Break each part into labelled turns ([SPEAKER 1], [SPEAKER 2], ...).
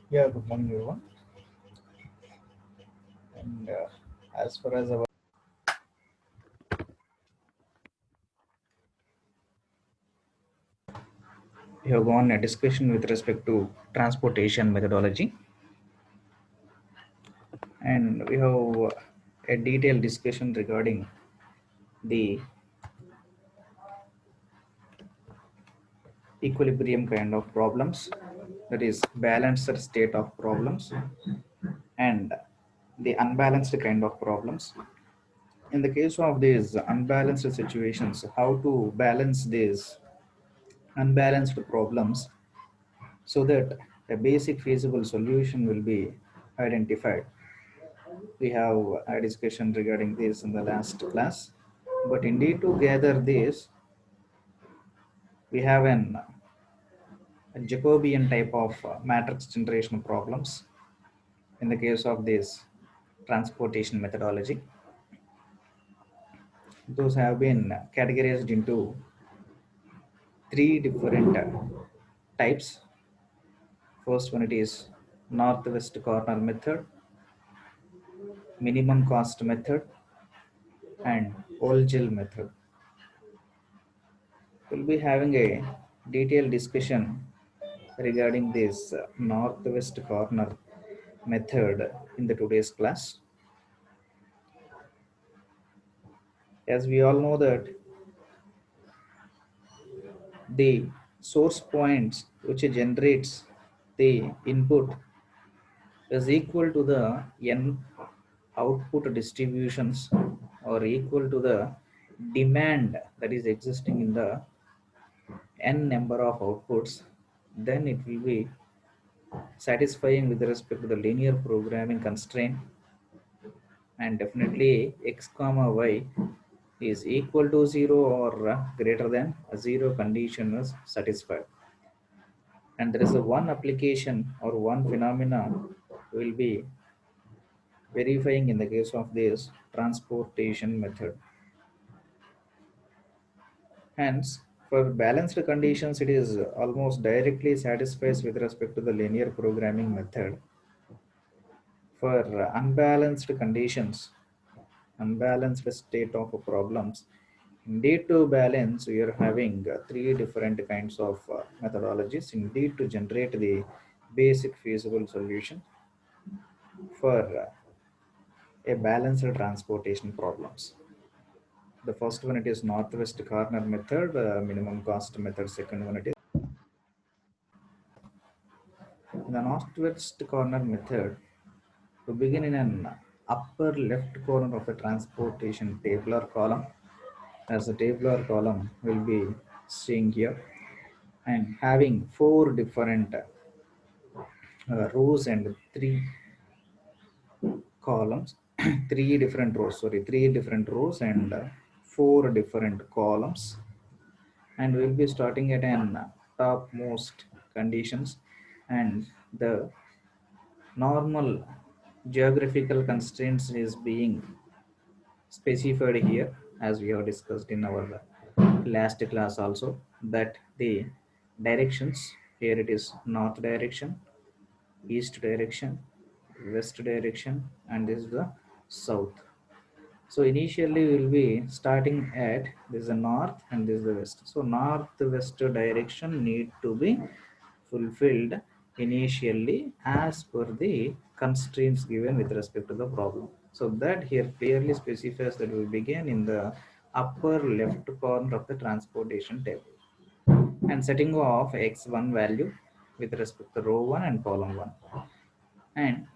[SPEAKER 1] Yeah, good morning, everyone. And as far as our we have gone a discussion with respect to transportation methodology, and we have a detailed discussion regarding the equilibrium kind of problems, that is, balanced state of problems, and the unbalanced kind of problems. In the case of these unbalanced situations, how to balance these unbalanced problems so that a basic feasible solution will be identified. We have a discussion regarding this in the last class, but indeed to gather this, we have a Jacobian type of matrix generation problems in the case of this transportation methodology. Those have been categorized into three different types. First one, it is northwest corner method, minimum cost method, and Olgel method. We'll be having a detailed discussion regarding this northwest corner method in the today's class. As we all know that the source points which generates the input is equal to the n output distributions or equal to the demand that is existing in the n number of outputs, then it will be satisfying with respect to the linear programming constraint, and definitely x comma y is equal to 0 or greater than a 0 condition is satisfied. And there is a one application or one phenomena will be verifying in the case of this transportation method. Hence, for balanced conditions, it is almost directly satisfies with respect to the linear programming method. For unbalanced conditions, unbalanced state of problems, indeed to balance, we are having three different kinds of methodologies indeed to generate the basic feasible solution for a balanced transportation problems. The first one, it is northwest corner method, minimum cost method. Second one, it is the northwest corner method. To begin in an upper left corner of the transportation tabular column, as the tabular column will be seeing here, and having four different rows and three columns, three different rows and four different columns, and we'll be starting at an topmost conditions, and the normal geographical constraints is being specified here, as we have discussed in our last class also, that the directions here, it is north direction, east direction, west direction, and this is the south. So initially we will be starting at this is the north and this is the west. So north-west direction need to be fulfilled initially as per the constraints given with respect to the problem. So that here clearly specifies that we begin in the upper left corner of the transportation table and setting off x1 value with respect to row 1 and column 1, and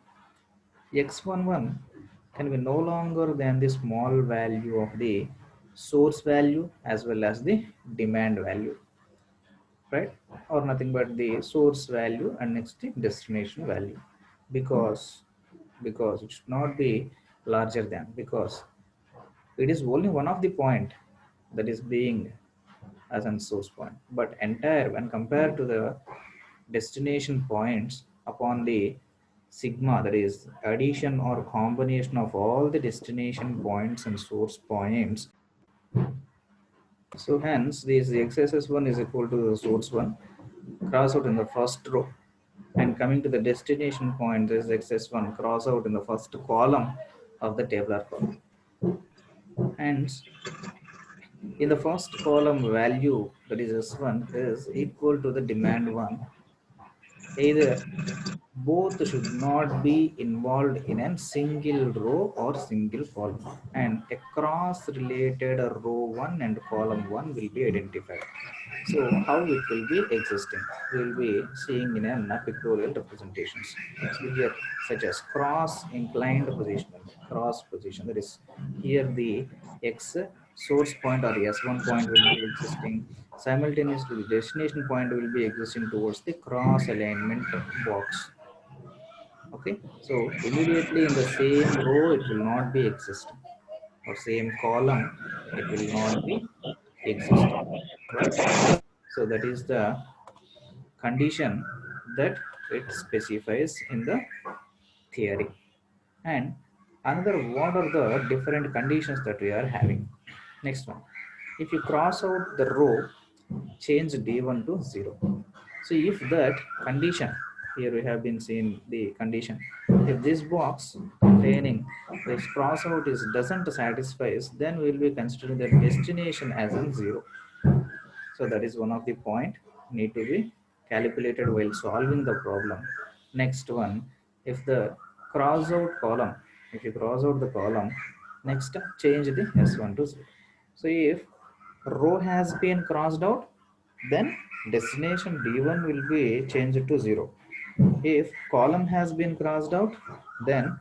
[SPEAKER 1] x11 can be no longer than the small value of the source value as well as the demand value, right? Or nothing but the source value and next the destination value, because it should not be larger than, because it is only one of the point that is being as an source point, but entire when compared to the destination points upon the sigma, that is addition or combination of all the destination points and source points. So hence this xss1 is equal to the source 1 cross out in the first row, And coming to the destination point, there is xs1 cross out in the first column of the tabular column. Hence, in the first column value, that is s1, is equal to the demand one. Either both should not be involved in a single row or single column, and across related row 1 and column 1 will be identified. So how it will be existing, we will be seeing in a pictorial representations. So here, such as cross inclined position, cross position, that is here the x source point or s1 point will be existing. Simultaneously the destination point will be existing towards the cross alignment box. Okay, so immediately in the same row it will not be existing, or same column it will not be existing, right? So that is the condition that it specifies in the theory. And another, what are the different conditions that we are having? Next one, if you cross out the row, change d1 to 0. So if that condition, here we have been seeing the condition, if this box containing this cross out is doesn't satisfies, then we will be considering the destination as a 0. So that is one of the point need to be calculated while solving the problem. Next one, if the cross out column, if you cross out the column, next change the s1 to 0. So if row has been crossed out, then destination d1 will be changed to 0. If column has been crossed out, then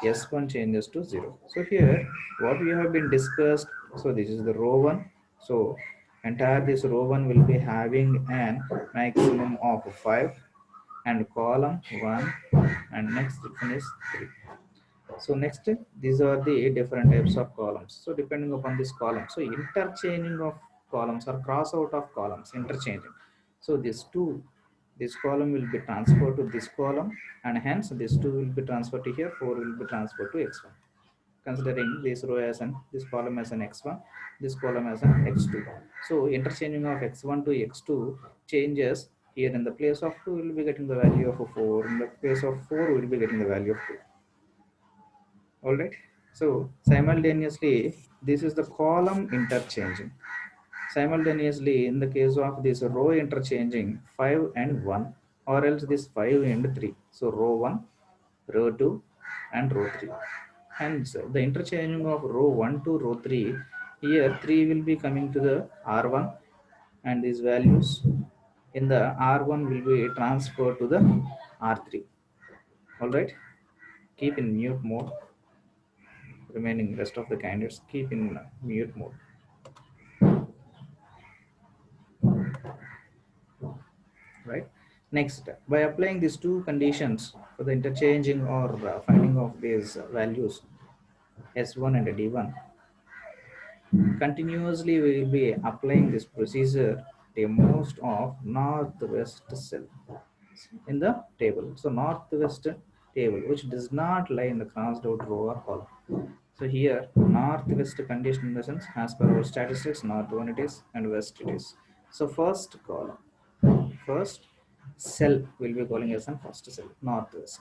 [SPEAKER 1] s1 changes to 0. So here what we have been discussed, so this is the row 1. So entire this row 1 will be having an maximum of 5, and column 1, and next one is 3. So next, these are the different types of columns. So depending upon this column, so interchanging of columns or cross out of columns, interchanging. So this column will be transferred to this column, and hence this 2 will be transferred to here, 4 will be transferred to x1. Considering this row as an, this column as an x1, this column as an x2. So interchanging of x1 to x2 changes. Here in the place of 2 we will be getting the value of 4, in the place of 4 we will be getting the value of 2. All right. So simultaneously this is the column interchanging. Simultaneously in the case of this row interchanging 5 and 1, or else this 5 and 3. So row 1, row 2, and row 3. Hence the interchanging of row 1 to row 3, here 3 will be coming to the r1, and these values in the r1 will be transferred to the r3. All right, keep in mute mode. Remaining rest of the candidates keep in mute mode. Right. Next, by applying these two conditions for the interchanging or finding of these values s1 and d1, continuously we will be applying this procedure the most of northwest cell in the table. So northwest table which does not lie in the crossed out row or column. So here northwest condition in the sense, as per our statistics, north one it is and west it is. So first column, first cell will be calling as a first cell, northwest.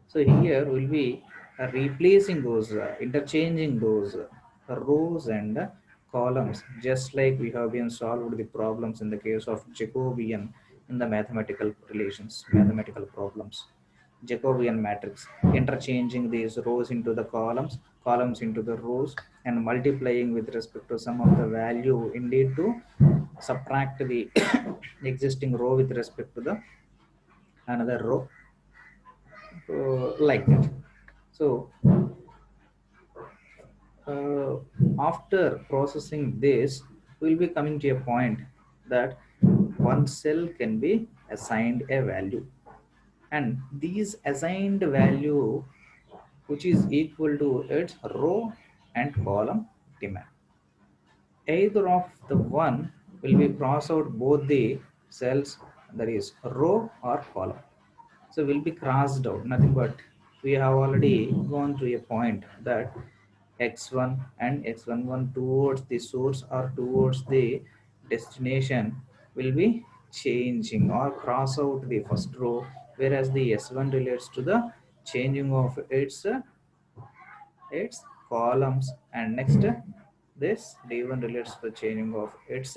[SPEAKER 1] So here we'll be replacing those, interchanging those rows and columns, just like we have been solved the problems in the case of Jacobian in the mathematical relations, mathematical problems. Jacobian matrix, interchanging these rows into the columns, columns into the rows, and multiplying with respect to some of the value indeed to subtract the existing row with respect to the another row, like that. So uh, after processing this, we'll be coming to a point that one cell can be assigned a value, and these assigned value which is equal to its row and column demand. Either of the one will be cross out both the cells, that is row or column. So will be crossed out, nothing but we have already gone to a point that x1 and x11 towards the source or towards the destination will be changing or cross out the first row whereas the S1 relates to the changing of its columns, and next this D1 relates to the changing of its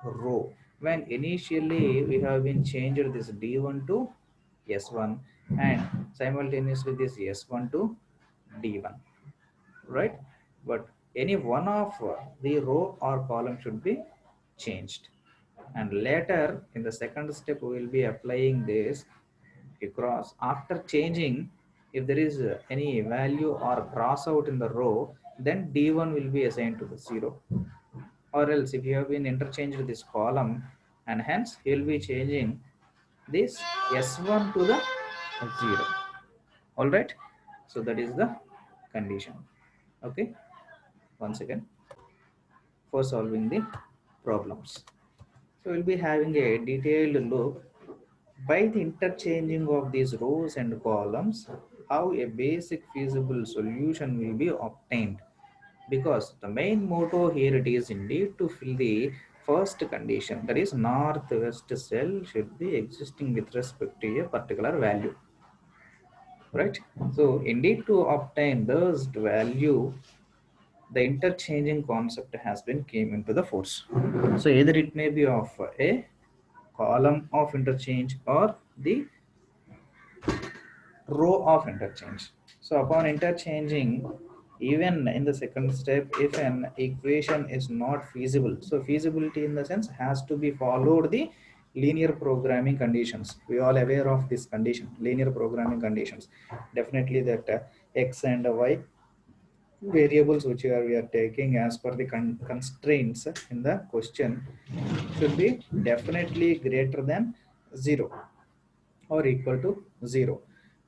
[SPEAKER 1] row. When initially we have been changed this D1 to S1 and simultaneously this S1 to D1, right? But any one of the row or column should be changed, and later in the second step we will be applying this across. After changing, if there is any value or cross out in the row, then D1 will be assigned to the 0, or else if you have been interchanged this column, and hence he will be changing this S1 to the 0. All right, so that is the condition. Okay, once again, for solving the problems, so we'll be having a detailed look by the interchanging of these rows and columns how a basic feasible solution will be obtained, because the main motto here it is indeed to fill the first condition, that is northwest cell should be existing with respect to a particular value, right? So indeed to obtain this value, the interchanging concept has been came into the force. So either it may be of a column of interchange or the row of interchange. So upon interchanging, even in the second step, if an equation is not feasible, so feasibility in the sense has to be followed the linear programming conditions. We all aware of this condition, linear programming conditions. Definitely that x and y variables which we are taking as per the constraints in the question should be definitely greater than 0 or equal to 0,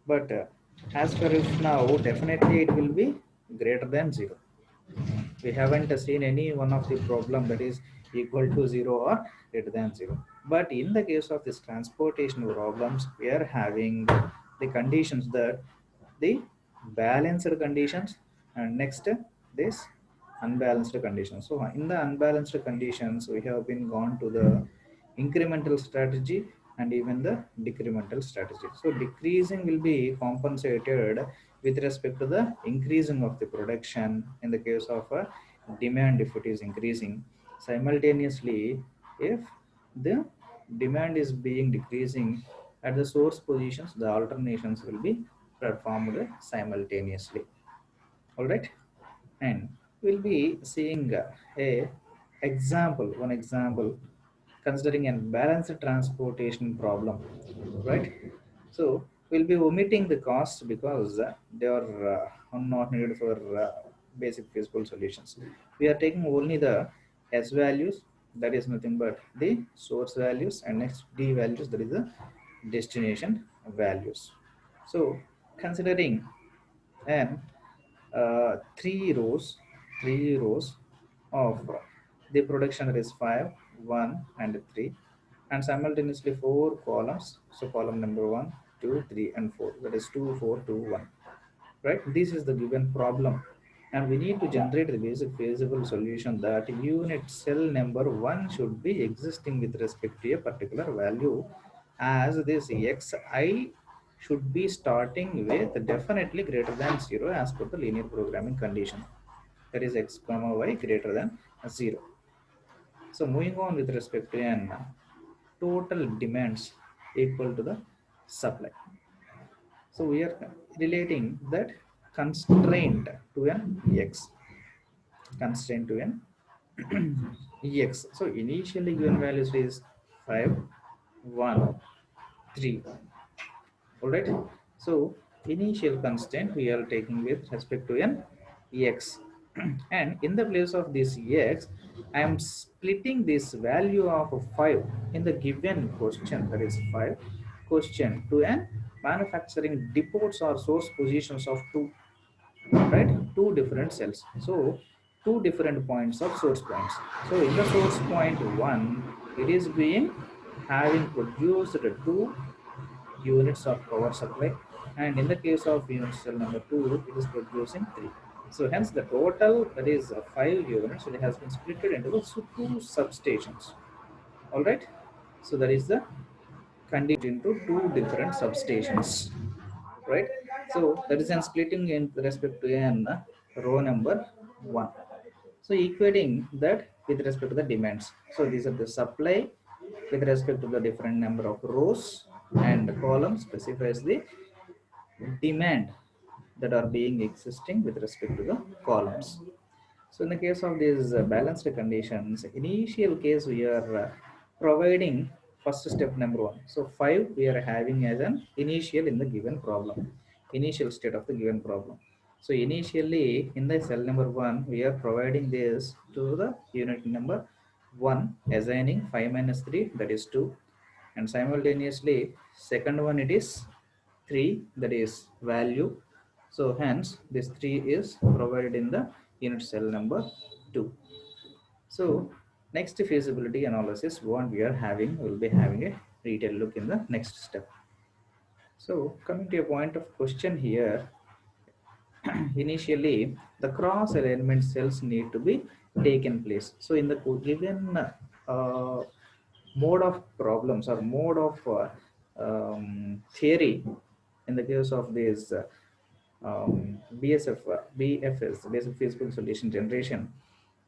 [SPEAKER 1] but as per if now definitely it will be greater than 0. We haven't seen any one of the problem that is equal to 0 or greater than 0, but in the case of this transportation problems we are having the conditions that the balanced conditions, and next this unbalanced conditions. So in the unbalanced conditions we have been gone to the incremental strategy and even the decremental strategy. So decreasing will be compensated with respect to the increasing of the production in the case of a demand if it is increasing. Simultaneously, if the demand is being decreasing at the source positions, the alternations will be performed simultaneously. All right, and we'll be seeing one example considering a balanced transportation problem, right? So we'll be omitting the costs because they are not needed for basic feasible solutions. We are taking only the S values, that is nothing but the source values, and next D values, that is the destination values. So considering and three rows of the production, that is 5, 1 and 3, and simultaneously 4 columns, so column number 1, 2, 3 and 4, that is 2, 4, 2, 1, right? This is the given problem, and we need to generate the basic feasible solution that unit cell number 1 should be existing with respect to a particular value, as this xi should be starting with definitely greater than 0 as per the linear programming condition, that is x comma y greater than 0. So moving on with respect to n total demands equal to the supply. So we are relating that constraint to an x, constraint to an ex. So initially given values is 5, 1, 3. All right. So initial constraint we are taking with respect to an ex, and in the place of this ex, I am splitting this value of 5 in the given question, that is 5 question, to an manufacturing depots or source positions of 2, right? Two different cells. So two different points of source points. So in the source point 1, it is being having produced 2 units of power supply, and in the case of unit cell number 2 it is producing 3. So hence the total, that is 5 units, it has been split into the two substations. All right, so that is the conditioned into two different substations, right? So that is an splitting in respect to an row number 1. So equating that with respect to the demands. So these are the supply with respect to the different number of rows, and the column specifies the demand that are being existing with respect to the columns. So in the case of these balanced conditions, initial case we are providing first step number 1. So 5 we are having as an initial in the given problem, initial state of the given problem. So initially in the cell number 1 we are providing this to the unit number 1, assigning 5 minus 3, that is 2, and simultaneously second one it is 3, that is value. So hence this 3 is provided in the unit cell number 2. So next feasibility analysis what we are having, will be having a detailed look in the next step. So coming to a point of question here, initially the cross alignment cells need to be taken place. So in the given mode of problems or mode of theory, in the case of this BFS, basic feasible solution generation,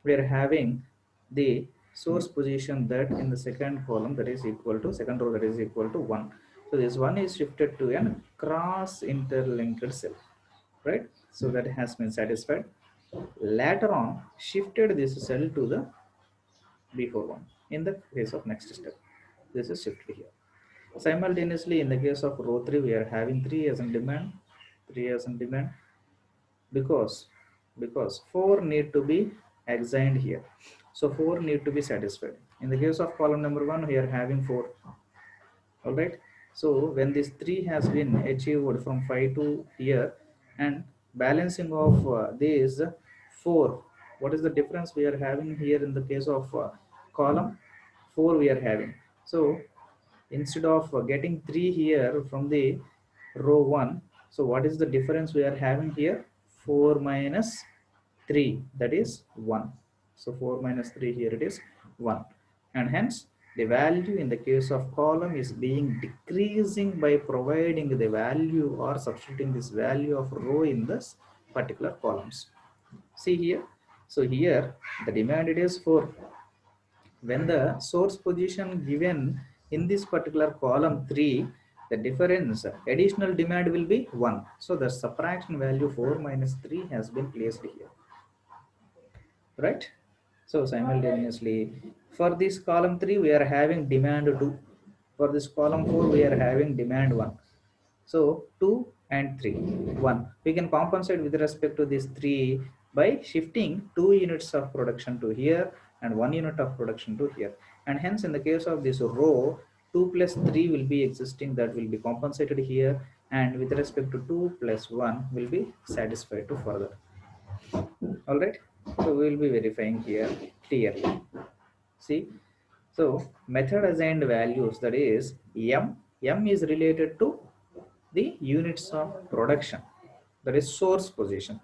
[SPEAKER 1] we are having the source position that in the second column that is equal to second row that is equal to 1. So this 1 is shifted to a cross interlinked cell, right? So that has been satisfied. Later on shifted this cell to the before one in the case of next step. This is shifted here. Simultaneously in the case of row 3 we are having 3 as in demand, 3 as in demand, because 4 need to be assigned here. So 4 need to be satisfied. In the case of column number 1 we are having 4. All right. So when this 3 has been achieved from 5 to here, and balancing of these 4, what is the difference we are having here in the case of column 4 we are having? So instead of getting 3 here from the row 1, so what is the difference we are having here? 4 minus 3, that is 1. So 4 minus 3, here it is 1, and hence the value in the case of column is being decreasing by providing the value or substituting this value of row in this particular columns. See here, so here the demand it is 4. When the source position given in this particular column 3, the difference additional demand will be 1. So the subtraction value 4 minus 3 has been placed here, right? So simultaneously for this column 3 we are having demand 2, for this column 4 we are having demand 1. So 2 and 3, 1. We can compensate with respect to this 3 by shifting 2 units of production to here and 1 unit of production to here. And hence in the case of this row, 2 plus 3 will be existing, that will be compensated here, and with respect to 2 plus 1 will be satisfied to further. All right. So we will be verifying here clearly. See, so method assigned values, that is m is related to the units of production, that is source position.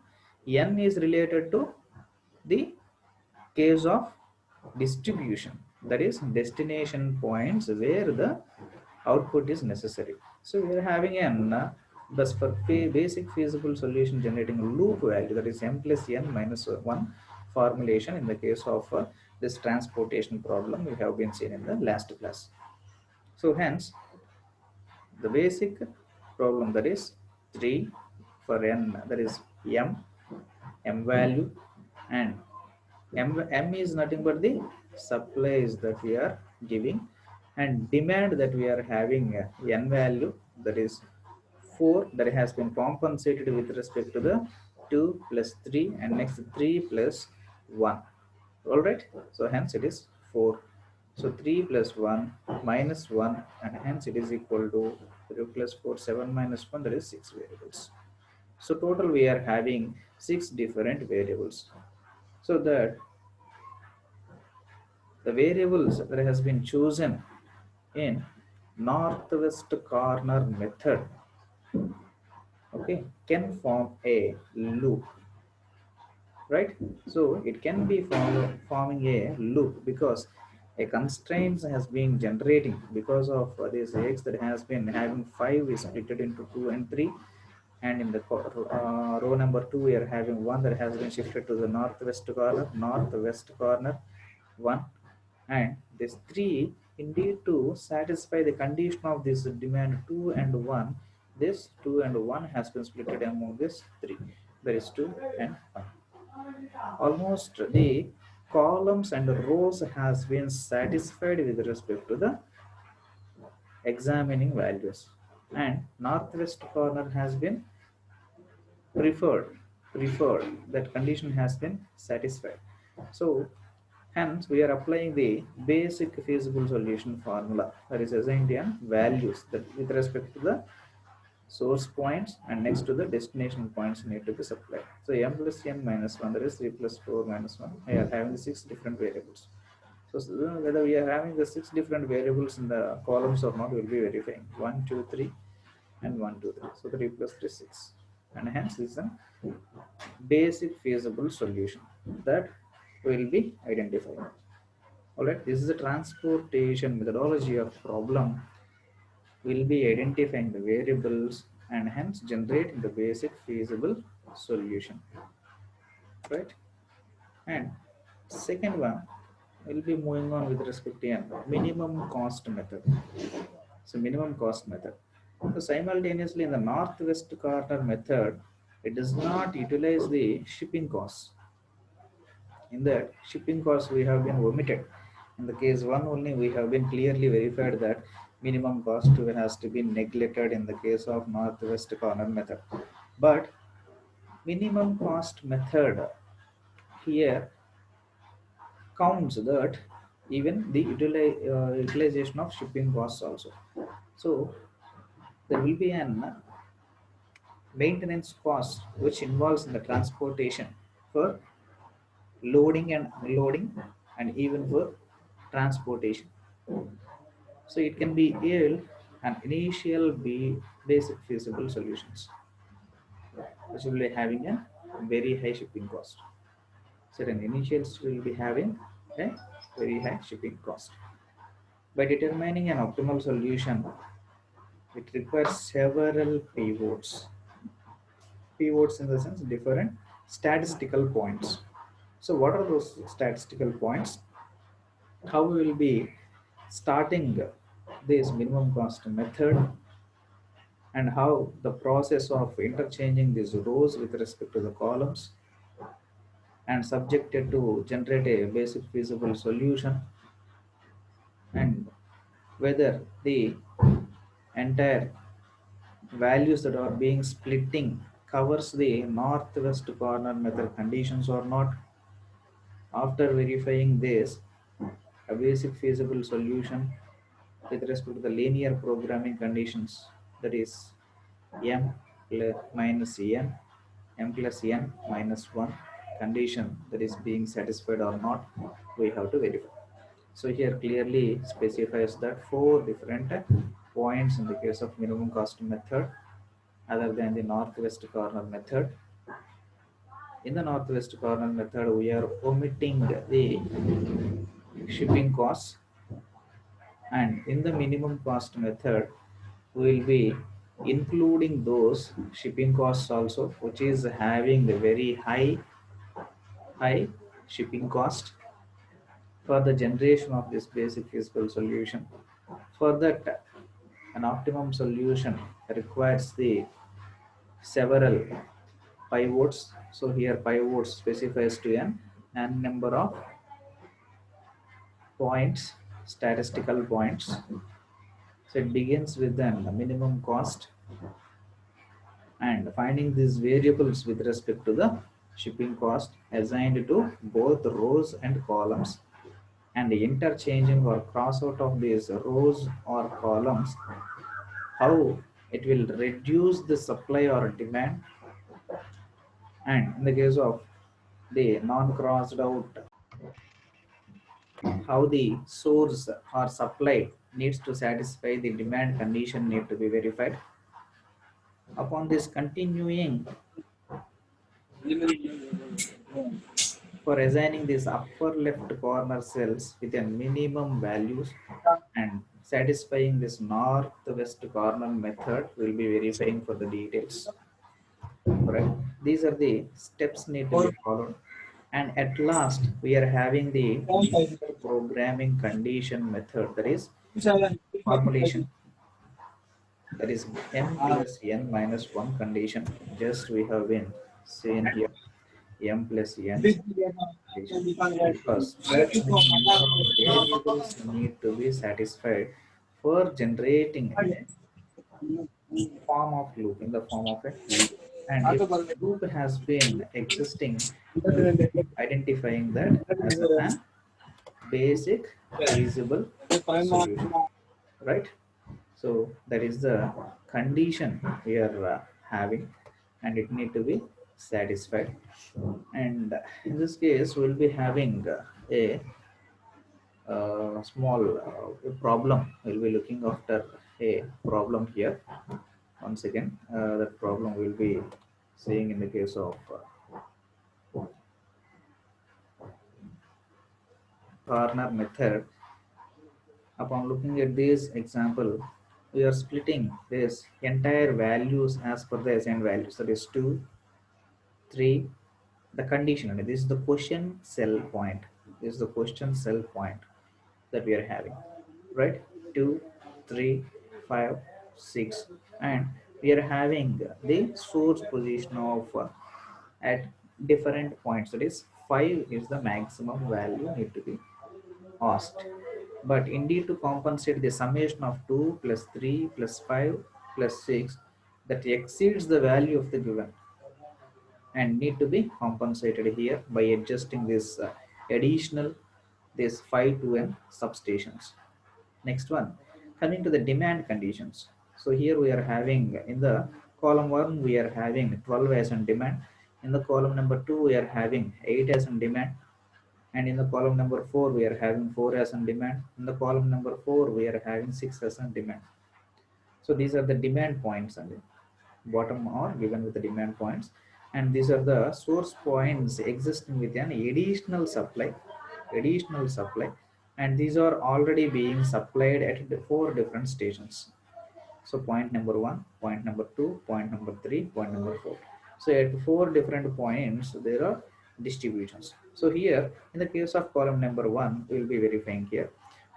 [SPEAKER 1] N is related to the case of distribution, that is destination points where the output is necessary. So we are having an thus for basic feasible solution generating loop value, that is m plus n minus 1 formulation in the case of this transportation problem we have been seen in the last class. So hence the basic problem, that is 3 for n, that is m value, and m is nothing but the supplies that we are giving, and demand that we are having n value, that is 4, that has been compensated with respect to the 2 plus 3 and next 3 plus 1. All right. So hence it is 4. So 3 plus 1 minus 1, and hence it is equal to 3 plus 4, 7 minus 1, that is 6 variables. So total we are having 6 different variables. So that the variables that has been chosen in northwest corner method, okay, can form a loop, right? So it can be forming a loop because a constraint has been generating because of this x that has been having 5 is split into 2 and 3, and in the row number 2 we are having 1 that has been shifted to the northwest corner 1, and this 3 indeed to satisfy the condition of this demand 2 and 1, this 2 and 1 has been split among this 3, there is 2 and 1. Almost the columns and rows has been satisfied with respect to the examining values, and northwest corner has been preferred that condition has been satisfied. So hence we are applying the basic feasible solution formula that is assigned in values that with respect to the source points and next to the destination points need to be supplied. So m plus n minus 1, that is 3 plus 4 minus 1, we are having the 6 different variables. So whether we are having the 6 different variables in the columns or not, we will be verifying 1 2 3 and 1 2 3. So 3 plus 3 6, and hence this is a basic feasible solution that will be identified. All right, this is a transportation methodology of problem. Will be identifying the variables and hence generating the basic feasible solution, right? And second one will be moving on with respect to a minimum cost method. So minimum cost method. So simultaneously in the northwest corner method, it does not utilize the shipping costs. In that shipping costs we have been omitted. In the case one only we have been clearly verified that minimum cost has to be neglected in the case of northwest corner method. But minimum cost method here counts that even the utilization of shipping costs also. So there will be an maintenance cost which involves in the transportation for loading and unloading and even for transportation. So it can be yield an initial basic feasible solutions which will be having a very high shipping cost. So an initials will be having a very high shipping cost. By determining an optimal solution, it requires several pivots. Pivots in the sense different statistical points. So what are those statistical points? How we will be starting this minimum cost method, and how the process of interchanging these rows with respect to the columns and subjected to generate a basic feasible solution, and whether the entire values that are being splitting covers the northwest corner method conditions or not. After verifying this, a basic feasible solution with respect to the linear programming conditions, that is m minus n, m plus n minus 1 condition that is being satisfied or not, we have to verify. So here clearly specifies that 4 different points in the case of minimum cost method other than the northwest corner method. In the northwest corner method, we are omitting the shipping costs, and in the minimum cost method, we will be including those shipping costs also, which is having the very high shipping cost for the generation of this basic feasible solution. For that, an optimum solution requires the several pivots. So here pivots specifies to n number of points, statistical points. So it begins with the minimum cost and finding these variables with respect to the shipping cost assigned to both rows and columns, and interchanging or cross out of these rows or columns, how it will reduce the supply or demand, and in the case of the non-crossed out, how the source or supply needs to satisfy the demand condition need to be verified. Upon this continuing for assigning these upper left corner cells with a minimum values and satisfying this northwest corner method, will be verifying for the details. Right, these are the steps need to be followed, and at last we are having the linear programming condition method, that is formulation, that is m plus n minus 1 condition. Just we have been seen here m plus n condition, because certain number of variables need to be satisfied for generating a form of loop, in the form of a loop. And if loop has been existing, we will be identifying that as a basic feasible solution, right? So that is the condition we are having, and it need to be satisfied. And in this case we'll be having a small problem. We'll be looking after a problem here. Once again, that problem will be seeing in the case of corner method. Upon looking at this example, we are splitting this entire values as per the assigned values. That is 2, 3, the condition. And this is the question cell point. This is the question cell point that we are having, right? 2, 3, 5, 6, and we are having the source position of at different points. That is 5 is the maximum value need to be asked. But indeed, to compensate the summation of 2 plus 3 plus 5 plus 6 that exceeds the value of the given, and need to be compensated here by adjusting this additional this 5 to n substations. Next one, coming to the demand conditions. So here we are having, in the column 1 we are having 12 as in demand, in the column number 2 we are having 8 as in demand, and in the column number 4 we are having 4 as in demand, in the column number 4 we are having 6 as in demand. So these are the demand points, and bottom are given with the demand points, and these are the source points existing with an additional supply, and these are already being supplied at the 4 different stations. So point number 1, point number 2, point number 3, point number 4. So at 4 different points there are distributions. So here in the case of column number 1, we will be verifying here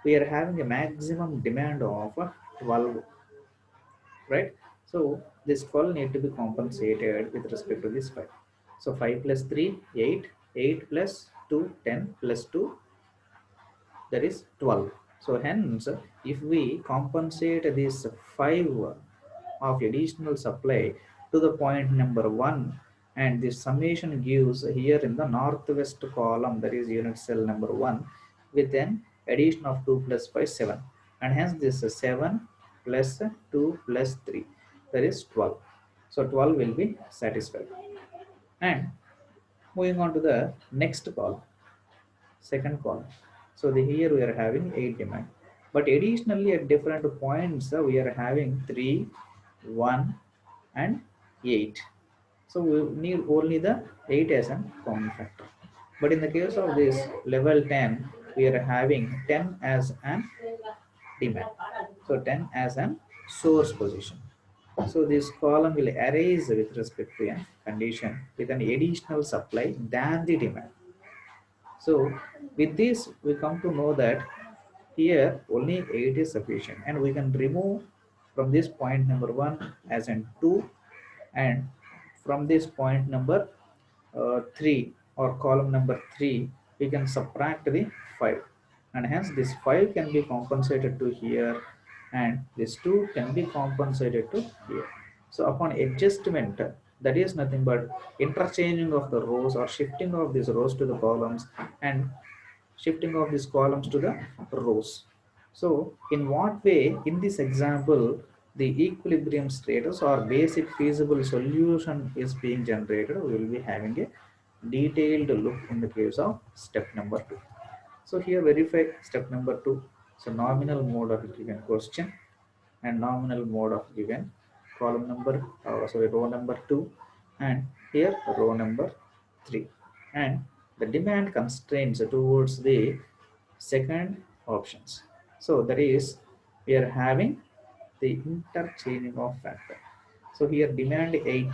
[SPEAKER 1] we are having a maximum demand of 12, right? So this 12 need to be compensated with respect to this 5. So 5 plus 3, 8, 8 plus 2, 10 plus 2, that is 12. So hence, if we compensate this 5 of additional supply to the point number 1, and this summation gives here in the northwest column, that is unit cell number 1, with an addition of 2 plus 5, 7, and hence this is 7 plus 2 plus 3, that is 12. So 12 will be satisfied. And moving on to the next column, second column. So here we are having 8 demand, but additionally at different points we are having 3, 1, and 8. So we need only the 8 as a common factor. But in the case of this level 10, we are having 10 as an demand. So 10 as an source position. So this column will arise with respect to a condition with an additional supply than the demand. So with this, we come to know that here only 8 is sufficient, and we can remove from this point number 1 as in 2, and from this point number 3 or column number 3 we can subtract the 5, and hence this 5 can be compensated to here, and this 2 can be compensated to here. So upon adjustment, that is nothing but interchanging of the rows or shifting of these rows to the columns, and shifting of these columns to the rows. So in what way in this example the equilibrium status or basic feasible solution is being generated, we will be having a detailed look in the case of step number 2. So here verify step number 2. So nominal mode of a given question and nominal mode of given column number, sorry, row number 2, and here row number 3, and the demand constraints towards the second options. So that is, we are having the interchanging of factor. So here demand 8.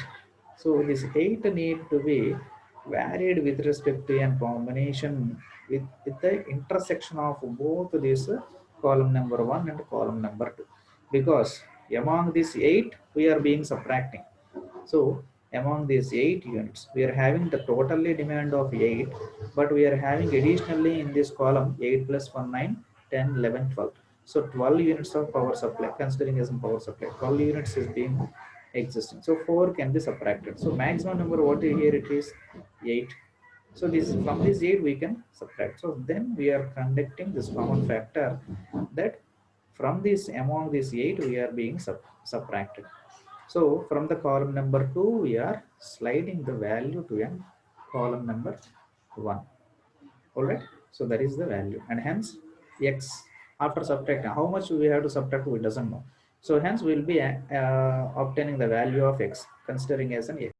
[SPEAKER 1] So this 8 need to be varied with respect to a combination with the intersection of both this column number 1 and column number 2. Because among these 8 we are being subtracting. So among these 8 units, we are having the totally demand of 8, but we are having additionally in this column 8 plus 1, 9, 10, 11, 12. So 12 units of power supply, considering as a power supply, 12 units is being existing. So 4 can be subtracted. So maximum number what here it is 8. So this from this 8 we can subtract. So then we are conducting this common factor that from this among these 8 we are being subtracted. So from the column number 2, we are sliding the value to a column number 1. All right. So that is the value, and hence x after subtracting how much we have to subtract, we doesn't know. So hence we will be obtaining the value of x considering as an x.